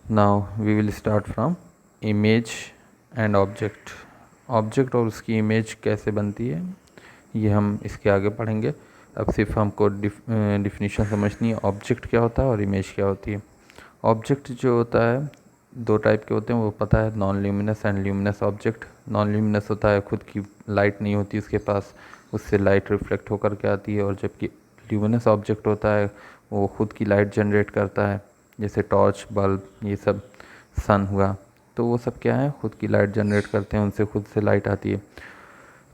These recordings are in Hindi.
Now we will start from image and object और उसकी इमेज कैसे बनती है ये हम इसके आगे पढ़ेंगे। अब सिर्फ हमको डिफिनीशन समझनी है, ऑब्जेक्ट क्या होता है और इमेज क्या होती है। ऑब्जेक्ट जो होता है दो टाइप के होते हैं, वो पता है, non luminous and luminous object. Non luminous होता है खुद की लाइट नहीं होती उसके पास, उससे लाइट रिफ्लेक्ट होकर के आती है, और जबकि ल्यूमिनस ऑब्जेक्ट होता है वो खुद की लाइट जनरेट करता है, जैसे टॉर्च, बल्ब, ये सब, सन हुआ, तो वो सब क्या है, खुद की लाइट जनरेट करते हैं, उनसे खुद से लाइट आती है।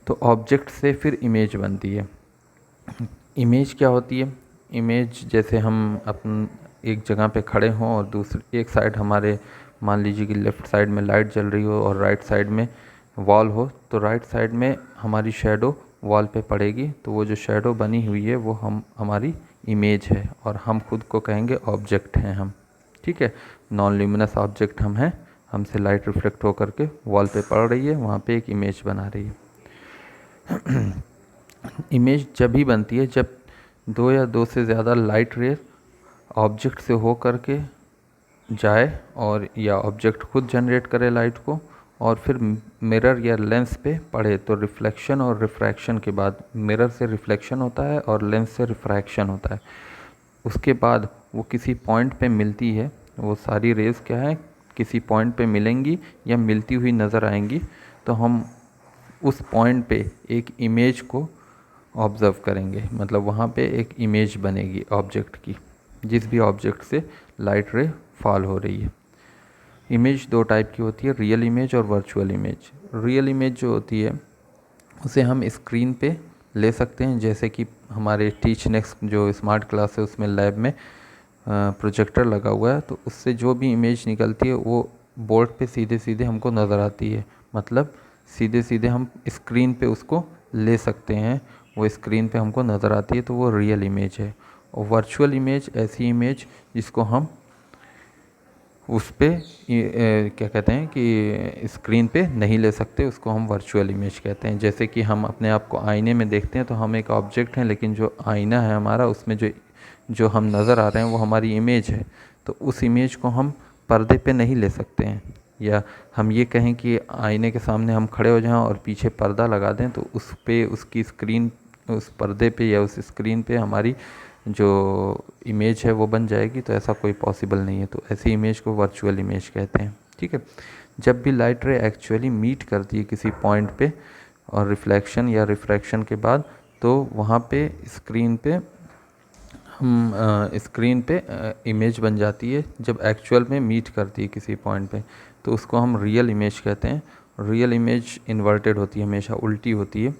तो ऑब्जेक्ट से फिर इमेज बनती है। इमेज क्या होती है? इमेज जैसे हम अपन एक जगह पे खड़े हों और दूसरी एक साइड हमारे, मान लीजिए कि लेफ़्ट साइड में लाइट जल रही हो और राइट साइड में वॉल हो, तो राइट साइड में हमारी शेडो वॉल पे पड़ेगी, तो वो जो शेडो बनी हुई है वो हमारी इमेज है, और हम खुद को कहेंगे ऑब्जेक्ट हैं हम। ठीक है, नॉन ल्यूमिनस ऑब्जेक्ट हम हैं, हमसे लाइट रिफ्लेक्ट होकर के वॉल पे पड़ रही है, वहाँ पे एक इमेज बना रही है। इमेज जब ही बनती है जब दो या दो से ज़्यादा लाइट रे ऑब्जेक्ट से हो करके जाए, और या ऑब्जेक्ट खुद जनरेट करे लाइट को और फिर मिरर या लेंस पे पड़े। तो रिफ्लेक्शन और रिफ्रैक्शन के बाद, मिरर से रिफ्लेक्शन होता है और लेंस से रिफ्रैक्शन होता है, उसके बाद वो किसी पॉइंट पे मिलती है। वो सारी रेज़ क्या है, किसी पॉइंट पे मिलेंगी या मिलती हुई नज़र आएंगी, तो हम उस पॉइंट पे एक इमेज को ऑब्ज़र्व करेंगे, मतलब वहाँ पे एक इमेज बनेगी ऑब्जेक्ट की, जिस भी ऑब्जेक्ट से लाइट रे फॉल हो रही है। इमेज दो टाइप की होती है, रियल इमेज और वर्चुअल इमेज। रियल इमेज जो होती है उसे हम स्क्रीन पे ले सकते हैं, जैसे कि हमारे टीच नेक्स्ट जो स्मार्ट क्लास है उसमें लैब में प्रोजेक्टर लगा हुआ है, तो उससे जो भी इमेज निकलती है वो बोर्ड पे सीधे सीधे हमको नज़र आती है, मतलब सीधे सीधे हम स्क्रीन पे उसको ले सकते हैं, वो स्क्रीन पे हमको नज़र आती है, तो वो रियल इमेज है। और वर्चुअल इमेज ऐसी इमेज जिसको हम उस पर क्या कहते हैं कि स्क्रीन पे नहीं ले सकते, उसको हम वर्चुअल इमेज कहते हैं। जैसे कि हम अपने आप को आईने में देखते हैं तो हम एक ऑब्जेक्ट हैं, लेकिन जो आईना है हमारा उसमें जो हम नज़र आ रहे हैं वो हमारी इमेज है, तो उस इमेज को हम पर्दे पे नहीं ले सकते हैं। या हम ये कहें कि आईने के सामने हम खड़े हो जाएं और पीछे पर्दा लगा दें, तो उस पे उसकी स्क्रीन, उस पर्दे पे या उस स्क्रीन पे हमारी जो इमेज है वो बन जाएगी, तो ऐसा कोई पॉसिबल नहीं है। तो ऐसी इमेज को वर्चुअल इमेज कहते हैं। ठीक है, जब भी लाइट रे एक्चुअली मीट करती है किसी पॉइंट पे और रिफ्लेक्शन या रिफ्रैक्शन के बाद, तो वहाँ पे स्क्रीन पे इमेज बन जाती है। जब एक्चुअल में मीट करती है किसी पॉइंट पे, तो उसको हम रियल इमेज कहते हैं। रियल इमेज इन्वर्टेड होती है, हमेशा उल्टी होती है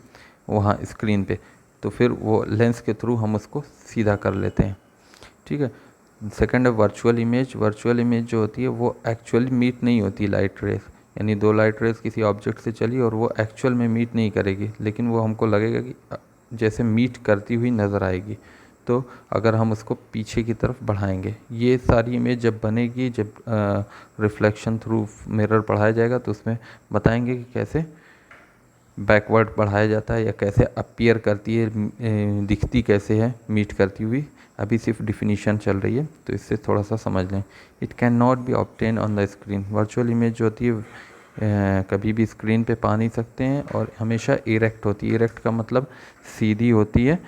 वहाँ स्क्रीन पे, तो फिर वो लेंस के थ्रू हम उसको सीधा कर लेते हैं। ठीक है, सेकंड है वर्चुअल इमेज। वर्चुअल इमेज जो होती है वो एक्चुअली मीट नहीं होती लाइट रेस, यानी दो लाइट रेस किसी ऑब्जेक्ट से चली और वो एक्चुअल में मीट नहीं करेगी, लेकिन वो हमको लगेगा कि जैसे मीट करती हुई नज़र आएगी। तो अगर हम उसको पीछे की तरफ बढ़ाएंगे, ये सारी इमेज जब बनेगी, जब रिफ्लेक्शन थ्रू मिरर पढ़ाया जाएगा, तो उसमें बताएंगे कि कैसे बैकवर्ड बढ़ाया जाता है या कैसे अपीयर करती है, दिखती कैसे है मीट करती हुई। अभी सिर्फ डिफिनीशन चल रही है, तो इससे थोड़ा सा समझ लें। It can not be obtain on the screen. Virtual image जो होती है कभी भी स्क्रीन पे पा नहीं सकते हैं, और हमेशा इरेक्ट होती है। इरेक्ट का मतलब सीधी होती है,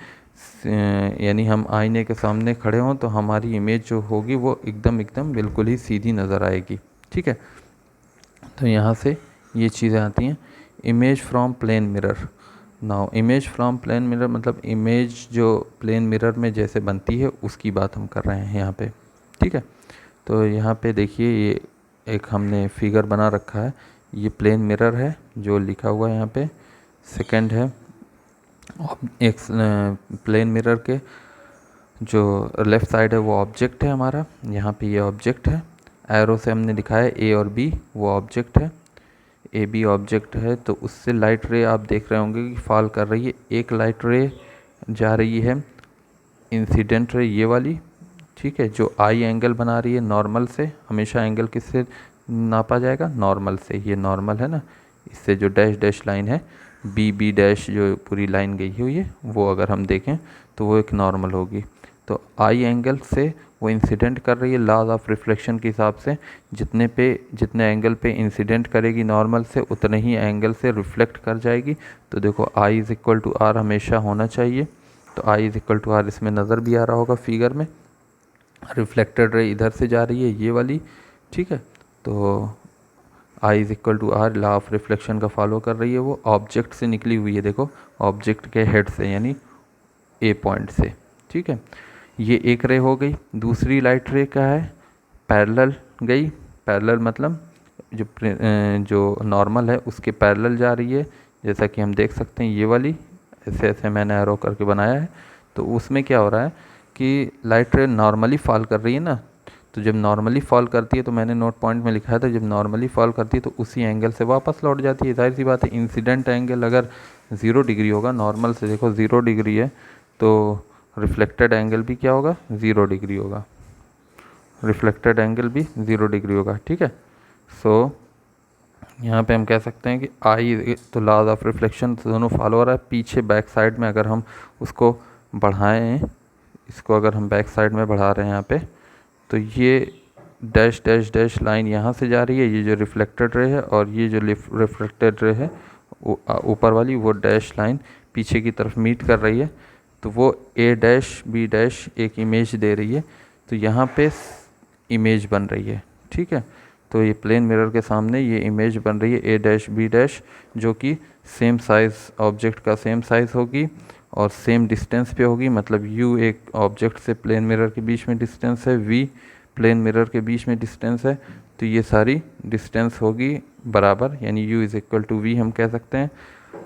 यानी हम आईने के सामने खड़े हों तो हमारी इमेज जो होगी वो एकदम बिल्कुल ही सीधी नज़र आएगी। ठीक है, तो यहाँ से ये चीज़ें आती हैं। Image from plane mirror. Now image from plane mirror मतलब इमेज जो प्लेन मिरर में जैसे बनती है उसकी बात हम कर रहे हैं यहाँ पे। ठीक है, तो यहाँ पे देखिए ये एक हमने फिगर बना रखा है, ये प्लेन मिरर है जो लिखा हुआ है यहाँ पे। सेकंड है एक प्लेन मिरर के जो लेफ़्ट साइड है वो ऑब्जेक्ट है हमारा, यहाँ पे ये ऑब्जेक्ट है, एरो से हमने दिखाया ए और बी वो ऑब्जेक्ट है, ए बी ऑब्जेक्ट है, तो उससे लाइट रे आप देख रहे होंगे कि फॉल कर रही है। एक लाइट रे जा रही है इंसिडेंट रे ये वाली, ठीक है, जो आई एंगल बना रही है नॉर्मल से। हमेशा एंगल किससे नापा जाएगा? नॉर्मल से। ये नॉर्मल है ना, इससे जो डैश डैश लाइन है बी बी डैश जो पूरी लाइन गई हुई है वो अगर हम देखें तो वो एक नॉर्मल होगी। तो आई एंगल से वो इंसिडेंट कर रही है लॉज ऑफ रिफ्लेक्शन के हिसाब से, जितने एंगल पे इंसिडेंट करेगी नॉर्मल से उतने ही एंगल से रिफ्लेक्ट कर जाएगी। तो देखो I is equal to r हमेशा होना चाहिए। तो I is equal to r इसमें नज़र भी आ रहा होगा फिगर में। रिफ्लेक्टेड रे इधर से जा रही है ये वाली, ठीक है। तो I is equal to r law of reflection का फॉलो कर रही है, वो ऑब्जेक्ट से निकली हुई है, देखो ऑब्जेक्ट के हेड से यानी ए पॉइंट से, ठीक है। ये एक रे हो गई। दूसरी लाइट रे क्या है, पैरेलल गई। पैरेलल मतलब जो नॉर्मल है उसके पैरेलल जा रही है, जैसा कि हम देख सकते हैं ये वाली, ऐसे ऐसे मैंने एरो करके बनाया है। तो उसमें क्या हो रहा है कि लाइट रे नॉर्मली फॉल कर रही है ना, तो जब नॉर्मली फॉल करती है तो मैंने नोट पॉइंट में लिखा है, तो जब नॉर्मली फॉल करती है तो उसी एंगल से वापस लौट जाती है। जाहिर सी बात है इंसिडेंट एंगल अगर 0 डिग्री होगा, नॉर्मल से देखो 0 डिग्री है, तो रिफ्लेक्टेड एंगल भी क्या होगा, 0 डिग्री होगा। रिफ्लेक्टेड एंगल भी 0 डिग्री होगा, ठीक है। सो यहाँ पे हम कह सकते हैं कि आई तो लॉज ऑफ रिफ्लेक्शन दोनों फॉलो हो रहा है। पीछे बैक साइड में अगर हम उसको बढ़ाएं, इसको अगर हम बैक साइड में बढ़ा रहे हैं यहाँ पे, तो ये डैश डैश डैश लाइन यहाँ से जा रही है, ये जो रिफ्लेक्टेड रे है, और ये जो रिफ्लेक्टेड रे है ऊपर वाली, वो डैश लाइन पीछे की तरफ मीट कर रही है। तो वो ए डैश बी डैश एक इमेज दे रही है, तो यहाँ पे इमेज बन रही है, ठीक है। तो ये प्लेन मिरर के सामने ये इमेज बन रही है ए डैश बी डैश, जो कि सेम साइज़, ऑब्जेक्ट का सेम साइज़ होगी और सेम डिस्टेंस पे होगी। मतलब u एक ऑब्जेक्ट से प्लेन मिरर के बीच में डिस्टेंस है, v प्लेन मिरर के बीच में डिस्टेंस है, तो ये सारी डिस्टेंस होगी बराबर, यानी u is equal to v हम कह सकते हैं।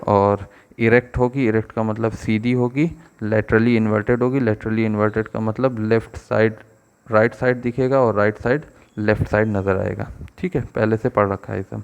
और इरेक्ट होगी, इरेक्ट का मतलब सीधी होगी, लेटरली इन्वर्टेड होगी, लेटरली इन्वर्टेड का मतलब लेफ़्ट साइड राइट साइड दिखेगा और राइट साइड लेफ़्ट साइड नज़र आएगा, ठीक है। पहले से पढ़ रखा है ये सब।